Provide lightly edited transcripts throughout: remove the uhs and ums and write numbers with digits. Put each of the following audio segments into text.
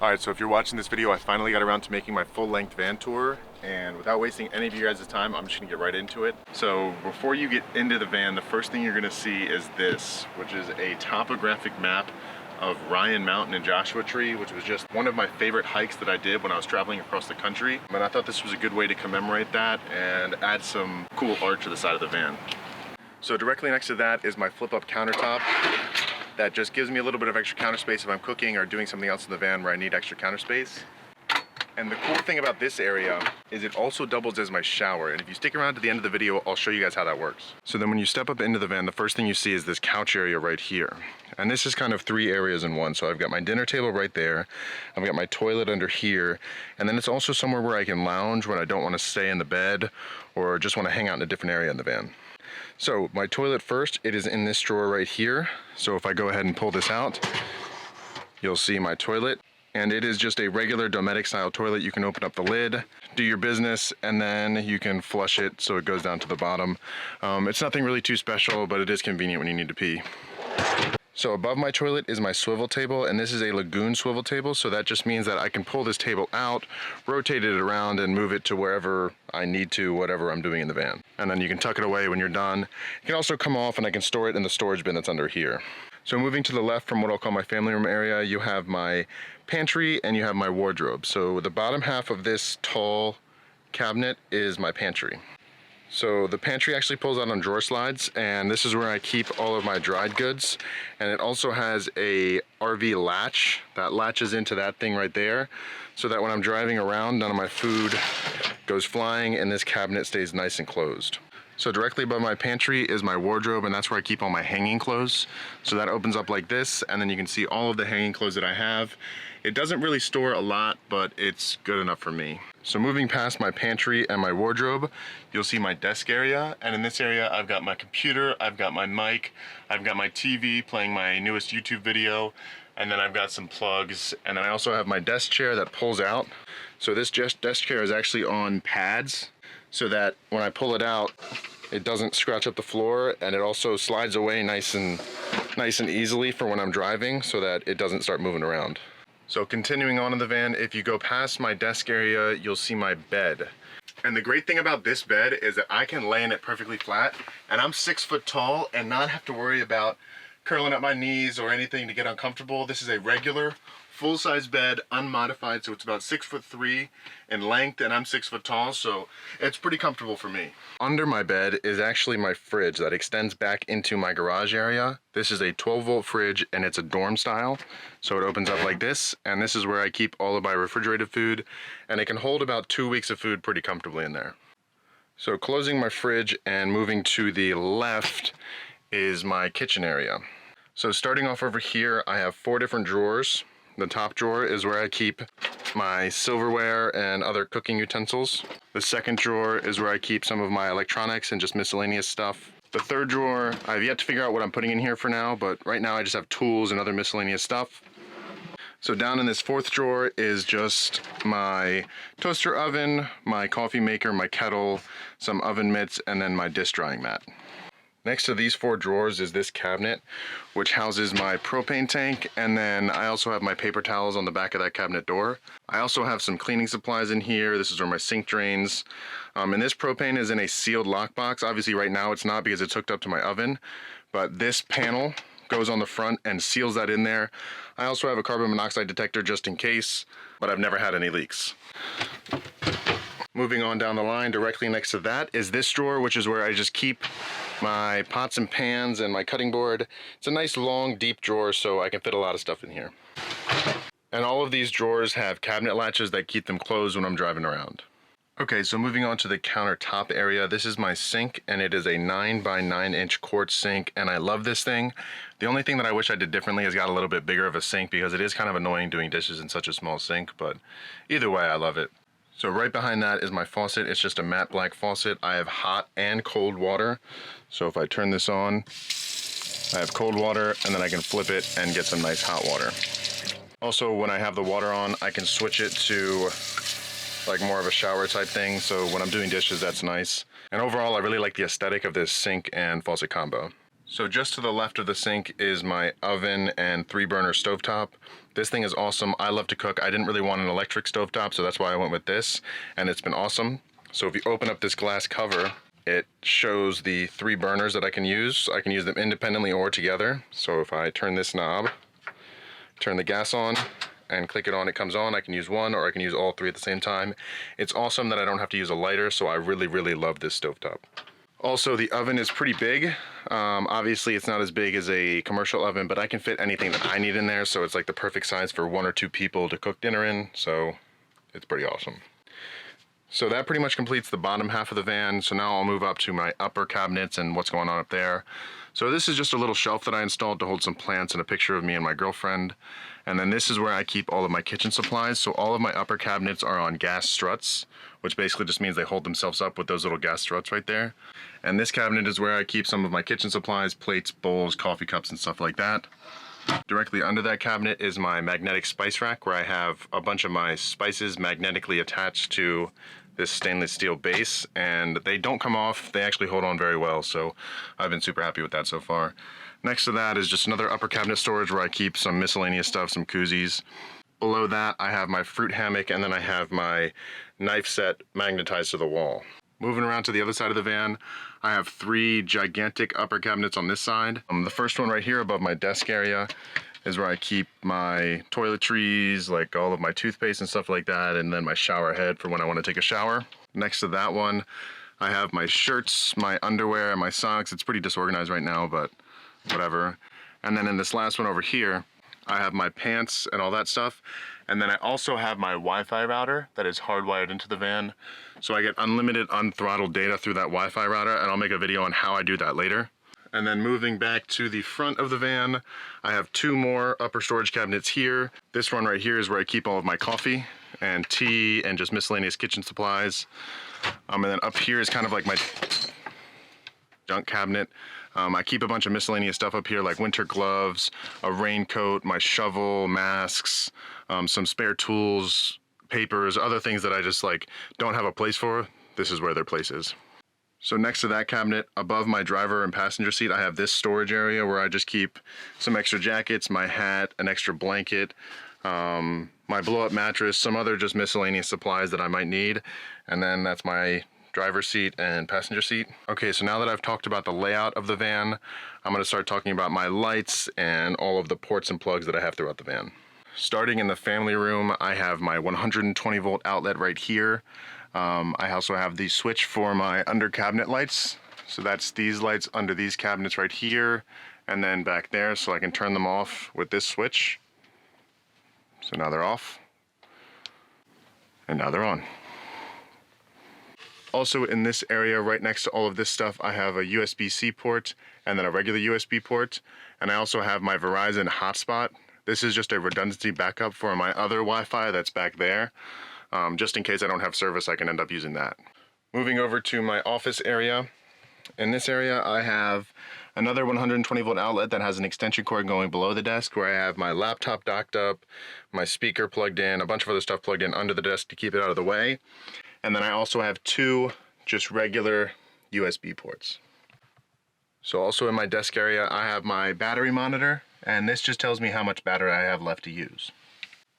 Alright, so if you're watching this video, I finally got around to making my full-length van tour, and without wasting any of you guys' time, I'm just gonna get right into it. So before you get into the van, the first thing you're gonna see is this, which is a topographic map of Ryan Mountain and Joshua Tree, which was just one of my favorite hikes that I did when I was traveling across the country. And I thought this was a good way to commemorate that and add some cool art to the side of the van. So directly next to that is my flip-up countertop. That just gives me a little bit of extra counter space if I'm cooking or doing something else in the van where I need extra counter space. And the cool thing about this area is it also doubles as my shower. And if you stick around to the end of the video, I'll show you guys how that works. So then when you step up into the van, the first thing you see is this couch area right here. And this is kind of three areas in one. So I've got my dinner table right there. I've got my toilet under here. And then it's also somewhere where I can lounge when I don't want to stay in the bed or just want to hang out in a different area in the van. So my toilet first, it is in this drawer right here. So if I go ahead and pull this out, you'll see my toilet. And it is just a regular Dometic style toilet. You can open up the lid, do your business, and then you can flush it so it goes down to the bottom. It's nothing really too special, but it is convenient when you need to pee. So above my toilet is my swivel table, and this is a Lagoon swivel table, so that just means that I can pull this table out, rotate it around, and move it to wherever I need to, whatever I'm doing in the van. And then you can tuck it away when you're done. It can also come off, and I can store it in the storage bin that's under here. So moving to the left from what I'll call my family room area, you have my pantry and you have my wardrobe. So the bottom half of this tall cabinet is my pantry. So the pantry actually pulls out on drawer slides, and this is where I keep all of my dried goods. And it also has a RV latch that latches into that thing right there, so that when I'm driving around, none of my food goes flying and this cabinet stays nice and closed. So directly above my pantry is my wardrobe, and that's where I keep all my hanging clothes. So that opens up like this, and then you can see all of the hanging clothes that I have. It doesn't really store a lot, but it's good enough for me. So moving past my pantry and my wardrobe, you'll see my desk area. And in this area, I've got my computer, I've got my mic, I've got my TV playing my newest YouTube video, and then I've got some plugs. And then I also have my desk chair that pulls out. So this desk chair is actually on pads, so that when I pull it out, it doesn't scratch up the floor, and it also slides away nice and easily for when I'm driving, so that it doesn't start moving around. So continuing on in the van, if you go past my desk area, you'll see my bed. And the great thing about this bed is that I can lay in it perfectly flat, and I'm 6 foot tall and not have to worry about curling up my knees or anything to get uncomfortable. This is a regular full-size bed, unmodified, so it's about 6'3" in length, and I'm 6 foot tall, so it's pretty comfortable for me. Under my bed is actually my fridge that extends back into my garage area. This is a 12-volt fridge, and it's a dorm style, so it opens up like this, and this is where I keep all of my refrigerated food, and it can hold about 2 weeks of food pretty comfortably in there. So closing my fridge and moving to the left is my kitchen area. So starting off over here, I have 4 different drawers. The top drawer is where I keep my silverware and other cooking utensils. The second drawer is where I keep some of my electronics and just miscellaneous stuff. The third drawer, I've yet to figure out what I'm putting in here for now, but right now I just have tools and other miscellaneous stuff. So down in this fourth drawer is just my toaster oven, my coffee maker, my kettle, some oven mitts, and then my dish drying mat. Next to these 4 drawers is this cabinet, which houses my propane tank, and then I also have my paper towels on the back of that cabinet door. I also have some cleaning supplies in here. This is where my sink drains. And this propane is in a sealed lockbox. Obviously right now it's not because it's hooked up to my oven, but this panel goes on the front and seals that in there. I also have a carbon monoxide detector just in case, but I've never had any leaks. Moving on down the line, directly next to that is this drawer, which is where I just keep my pots and pans and my cutting board. It's a nice long deep drawer, so I can fit a lot of stuff in here. And all of these drawers have cabinet latches that keep them closed when I'm driving around. Okay, so moving on to the countertop area, this is my sink, and it is a 9 by 9 inch quartz sink, and I love this thing. The only thing that I wish I did differently is got a little bit bigger of a sink, because it is kind of annoying doing dishes in such a small sink, but either way I love it. So right behind that is my faucet. It's just a matte black faucet. I have hot and cold water. So if I turn this on, I have cold water, and then I can flip it and get some nice hot water. Also, when I have the water on, I can switch it to like more of a shower type thing. So when I'm doing dishes, that's nice. And overall, I really like the aesthetic of this sink and faucet combo. So just to the left of the sink is my oven and 3-burner stovetop. This thing is awesome. I love to cook. I didn't really want an electric stovetop, so that's why I went with this, and it's been awesome. So if you open up this glass cover, it shows the 3 burners that I can use. I can use them independently or together. So if I turn this knob, turn the gas on, and click it on, it comes on. I can use one, or I can use all 3 at the same time. It's awesome that I don't have to use a lighter, so I really, really love this stovetop. Also, the oven is pretty big. Obviously, it's not as big as a commercial oven, but I can fit anything that I need in there, so it's like the perfect size for 1 or 2 people to cook dinner in, so it's pretty awesome. So that pretty much completes the bottom half of the van, so now I'll move up to my upper cabinets and what's going on up there. So this is just a little shelf that I installed to hold some plants and a picture of me and my girlfriend. And then this is where I keep all of my kitchen supplies. So all of my upper cabinets are on gas struts, which basically just means they hold themselves up with those little gas struts right there. And this cabinet is where I keep some of my kitchen supplies, plates, bowls, coffee cups, and stuff like that. Directly under that cabinet is my magnetic spice rack, where I have a bunch of my spices magnetically attached to this stainless steel base, and they don't come off. They actually hold on very well, so I've been super happy with that so far. Next to that is just another upper cabinet storage where I keep some miscellaneous stuff, some koozies. Below that I have my fruit hammock, and then I have my knife set magnetized to the wall. Moving around to the other side of the van, I have 3 gigantic upper cabinets on this side. The first one right here above my desk area is where I keep my toiletries, like all of my toothpaste and stuff like that, and then my shower head for when I want to take a shower. Next to that one, I have my shirts, my underwear, and my socks. It's pretty disorganized right now, but whatever. And then in this last one over here, I have my pants and all that stuff. And then I also have my Wi-Fi router that is hardwired into the van. So I get unlimited unthrottled data through that Wi-Fi router, and I'll make a video on how I do that later. And then moving back to the front of the van, I have 2 more upper storage cabinets here. This one right here is where I keep all of my coffee and tea and just miscellaneous kitchen supplies. And then up here is kind of like my junk cabinet. I keep a bunch of miscellaneous stuff up here, like winter gloves, a raincoat, my shovel, masks, some spare tools, papers, other things that I just like don't have a place for. This is where their place is. So next to that cabinet, above my driver and passenger seat, I have this storage area where I just keep some extra jackets, my hat, an extra blanket, my blow-up mattress, some other just miscellaneous supplies that I might need. And then that's my driver's seat and passenger seat. Okay, so now that I've talked about the layout of the van, I'm gonna start talking about my lights and all of the ports and plugs that I have throughout the van. Starting in the family room, I have my 120 volt outlet right here. I also have the switch for my under cabinet lights. So that's these lights under these cabinets right here, and then back there, so I can turn them off with this switch. So now they're off, and now they're on. Also in this area right next to all of this stuff, I have a USB-C port and then a regular USB port. And I also have my Verizon Hotspot. This is just a redundancy backup for my other Wi-Fi that's back there. Just in case I don't have service, I can end up using that. Moving over to my office area. In this area, I have another 120 volt outlet that has an extension cord going below the desk, where I have my laptop docked up, my speaker plugged in, a bunch of other stuff plugged in under the desk to keep it out of the way. And then I also have 2 just regular USB ports. So also in my desk area, I have my battery monitor, and this just tells me how much battery I have left to use.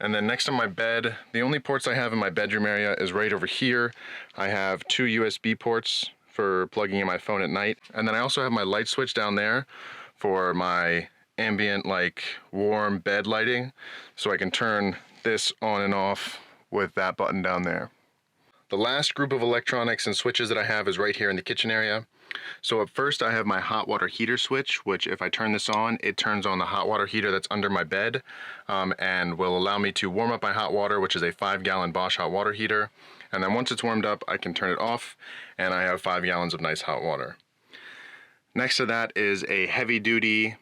And then next to my bed, the only ports I have in my bedroom area is right over here. I have 2 USB ports for plugging in my phone at night. And then I also have my light switch down there for my ambient, like warm bed lighting. So I can turn this on and off with that button down there. The last group of electronics and switches that I have is right here in the kitchen area. So up first I have my hot water heater switch, which if I turn this on, it turns on the hot water heater that's under my bed, and will allow me to warm up my hot water, which is a 5-gallon Bosch hot water heater. And then once it's warmed up, I can turn it off, and I have 5 gallons of nice hot water. Next to that is a heavy duty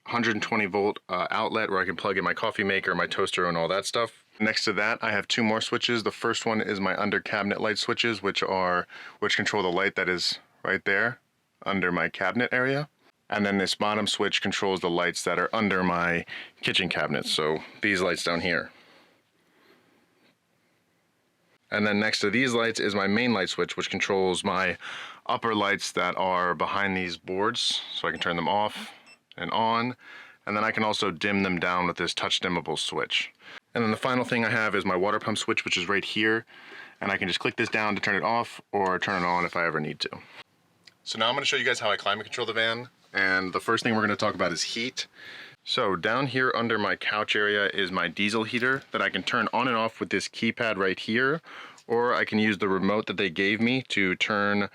120 volt outlet where I can plug in my coffee maker, my toaster, and all that stuff. Next to that, I have 2 more switches. The first one is my under cabinet light switches, which control the light that is right there under my cabinet area. And then this bottom switch controls the lights that are under my kitchen cabinets. So these lights down here. And then next to these lights is my main light switch, which controls my upper lights that are behind these boards, so I can turn them off and on. And then I can also dim them down with this touch dimmable switch. And then the final thing I have is my water pump switch, which is right here. And I can just click this down to turn it off or turn it on if I ever need to. So now I'm gonna show you guys how I climate control the van. And the first thing we're gonna talk about is heat. So down here under my couch area is my diesel heater that I can turn on and off with this keypad right here, or I can use the remote that they gave me to turn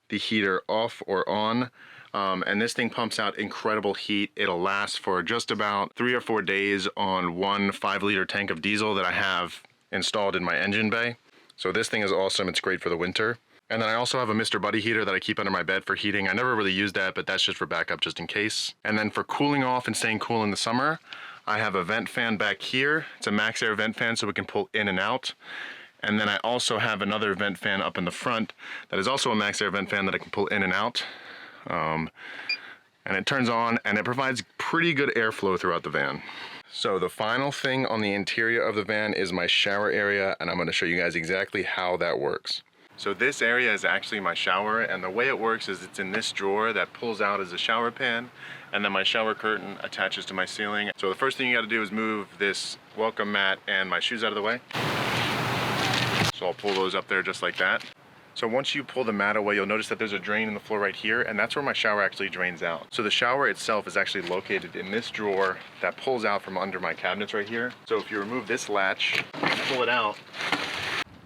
the heater off or on. And this thing pumps out incredible heat. It'll last for just about 3 or 4 days on one 5-liter tank of diesel that I have installed in my engine bay. So this thing is awesome. It's great for the winter. And then I also have a Mr. Buddy heater that I keep under my bed for heating. I never really use that, but that's just for backup just in case. And then for cooling off and staying cool in the summer, I have a vent fan back here. It's a max air vent fan so we can pull in and out. And then I also have another vent fan up in the front that is also a max air vent fan that I can pull in and out. And it turns on and it provides pretty good airflow throughout the van. So the final thing on the interior of the van is my shower area, and I'm going to show you guys exactly how that works. So this area is actually my shower, and the way it works is it's in this drawer that pulls out as a shower pan, and then my shower curtain attaches to my ceiling. So the first thing you got to do is move this welcome mat and my shoes out of the way. So I'll pull those up there just like that. So once you pull the mat away, you'll notice that there's a drain in the floor right here, and that's where my shower actually drains out. So the shower itself is actually located in this drawer that pulls out from under my cabinets right here. So if you remove this latch, pull it out,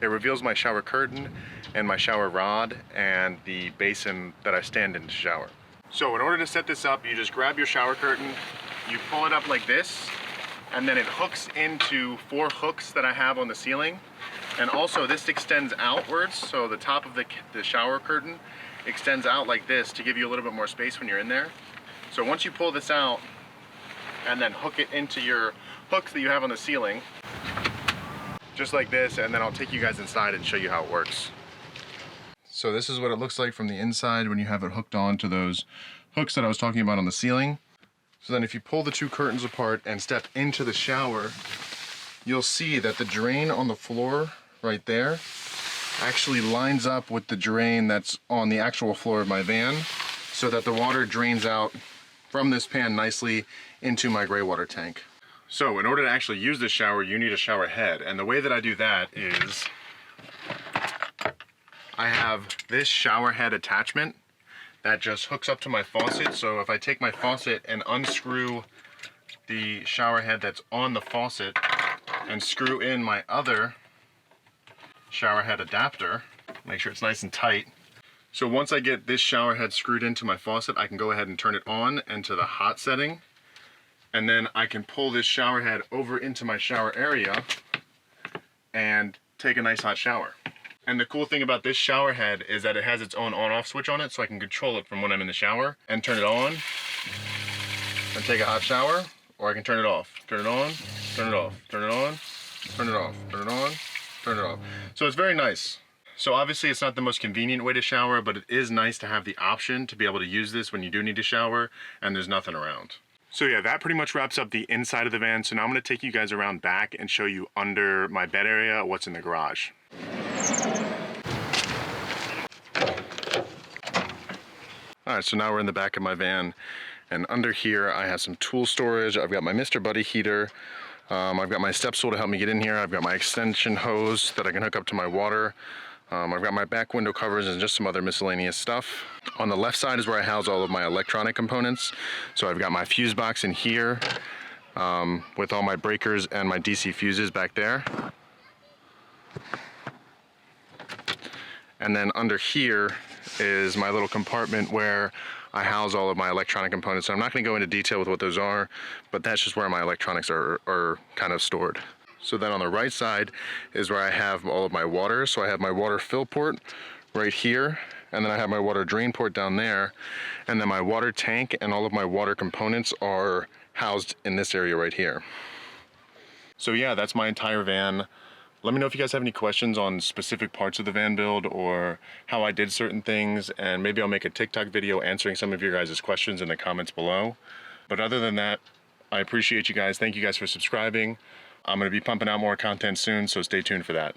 it reveals my shower curtain and my shower rod and the basin that I stand in to shower. So in order to set this up, you just grab your shower curtain, you pull it up like this, and then it hooks into 4 hooks that I have on the ceiling. And also this extends outwards, so the top of the shower curtain extends out like this to give you a little bit more space when you're in there. So once you pull this out and then hook it into your hooks that you have on the ceiling, just like this, and then I'll take you guys inside and show you how it works. So this is what it looks like from the inside when you have it hooked on to those hooks that I was talking about on the ceiling. So then if you pull the 2 curtains apart and step into the shower, you'll see that the drain on the floor right there actually lines up with the drain that's on the actual floor of my van, so that the water drains out from this pan nicely into my gray water tank. So in order to actually use this shower, you need a shower head, and the way that I do that is I have this shower head attachment that just hooks up to my faucet. So if I take my faucet and unscrew the shower head that's on the faucet and screw in my other shower head adapter, make sure it's nice and tight. So once I get this shower head screwed into my faucet, I can go ahead and turn it on into the hot setting, and then I can pull this shower head over into my shower area and take a nice hot shower. And the cool thing about this shower head is that it has its own on-off switch on it, so I can control it from when I'm in the shower and turn it on and take a hot shower, or I can turn it off, turn it on, turn it off, turn it on, turn it off, turn it on, turn it off. So it's very nice. So obviously it's not the most convenient way to shower, but it is nice to have the option to be able to use this when you do need to shower and there's nothing around. So yeah, that pretty much wraps up the inside of the van. So now I'm gonna take you guys around back and show you under my bed area what's in the garage. All right, so now we're in the back of my van, and under here I have some tool storage. I've got my Mr. Buddy heater. I've got my step stool to help me get in here. I've got my extension hose that I can hook up to my water. I've got my back window covers and just some other miscellaneous stuff. On the left side is where I house all of my electronic components. So I've got my fuse box in here with all my breakers and my DC fuses back there. And then under here is my little compartment where I house all of my electronic components. So I'm not going to go into detail with what those are, but that's just where my electronics are kind of stored. So then on the right side is where I have all of my water. So I have my water fill port right here, and then I have my water drain port down there, and then my water tank and all of my water components are housed in this area right here. So yeah, that's my entire van. Let me know if you guys have any questions on specific parts of the van build or how I did certain things, and maybe I'll make a TikTok video answering some of your guys' questions in the comments below. But other than that, I appreciate you guys. Thank you guys for subscribing. I'm going to be pumping out more content soon, so stay tuned for that.